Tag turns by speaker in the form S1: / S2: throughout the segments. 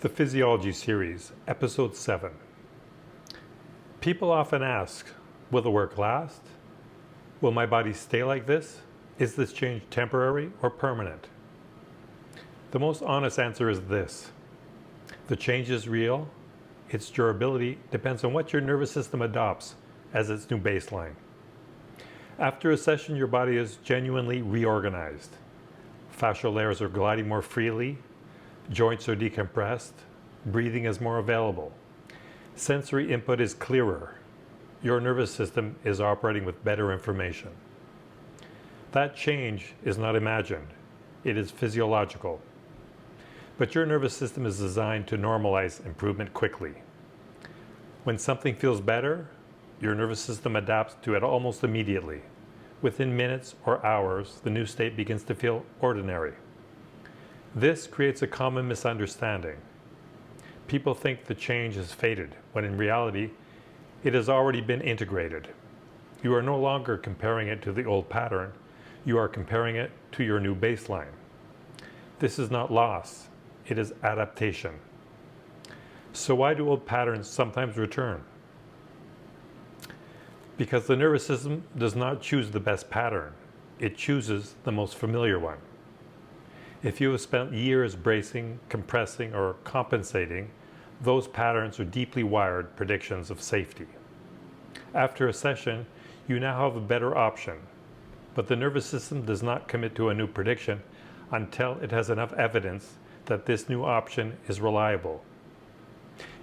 S1: The Physiology series, Episode 7. People often ask, will the work last? Will my body stay like this? Is this change temporary or permanent? The most honest answer is this. The change is real. Its durability depends on what your nervous system adopts as its new baseline. After a session, your body is genuinely reorganized. Fascial layers are gliding more freely. Joints are decompressed. Breathing is more available. Sensory input is clearer. Your nervous system is operating with better information. That change is not imagined. It is physiological. But your nervous system is designed to normalize improvement quickly. When something feels better, your nervous system adapts to it almost immediately. Within minutes or hours, the new state begins to feel ordinary. This creates a common misunderstanding. People think the change has faded, when in reality, it has already been integrated. You are no longer comparing it to the old pattern, you are comparing it to your new baseline. This is not loss, it is adaptation. So why do old patterns sometimes return? Because the nervous system does not choose the best pattern, it chooses the most familiar one. If you have spent years bracing, compressing, or compensating, those patterns are deeply wired predictions of safety. After a session, you now have a better option, but the nervous system does not commit to a new prediction until it has enough evidence that this new option is reliable.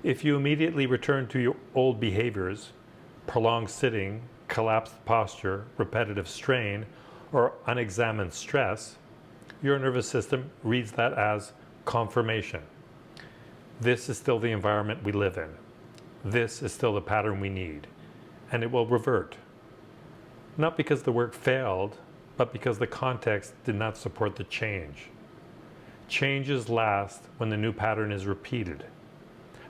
S1: If you immediately return to your old behaviors, prolonged sitting, collapsed posture, repetitive strain, or unexamined stress, your nervous system reads that as confirmation. This is still the environment we live in. This is still the pattern we need, and it will revert. Not because the work failed, but because the context did not support the change. Changes last when the new pattern is repeated.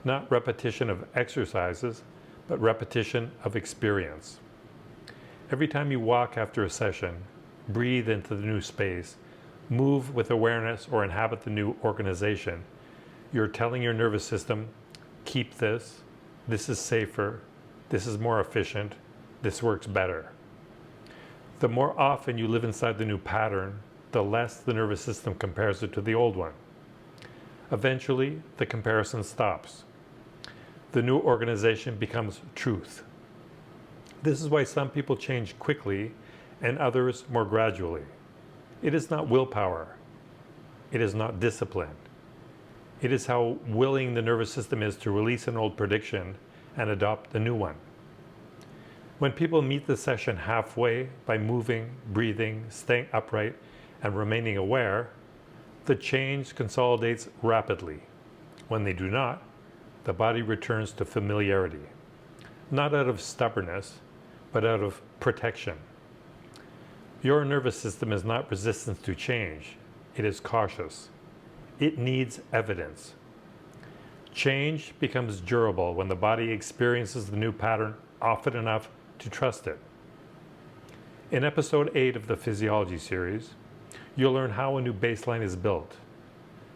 S1: Not repetition of exercises, but repetition of experience. Every time you walk after a session, breathe into the new space, move with awareness, or inhabit the new organization, you're telling your nervous system, keep this is safer, this is more efficient, this works better. The more often you live inside the new pattern, the less the nervous system compares it to the old one. Eventually, the comparison stops. The new organization becomes truth. This is why some people change quickly and others more gradually. It is not willpower. It is not discipline. It is how willing the nervous system is to release an old prediction and adopt a new one. When people meet the session halfway by moving, breathing, staying upright, and remaining aware, the change consolidates rapidly. When they do not, the body returns to familiarity, not out of stubbornness, but out of protection. Your nervous system is not resistant to change, it is cautious. It needs evidence. Change becomes durable when the body experiences the new pattern often enough to trust it. In Episode 8 of the Physiology series, you'll learn how a new baseline is built,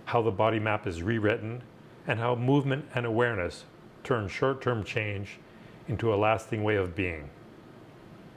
S1: how the body map is rewritten, and how movement and awareness turn short-term change into a lasting way of being.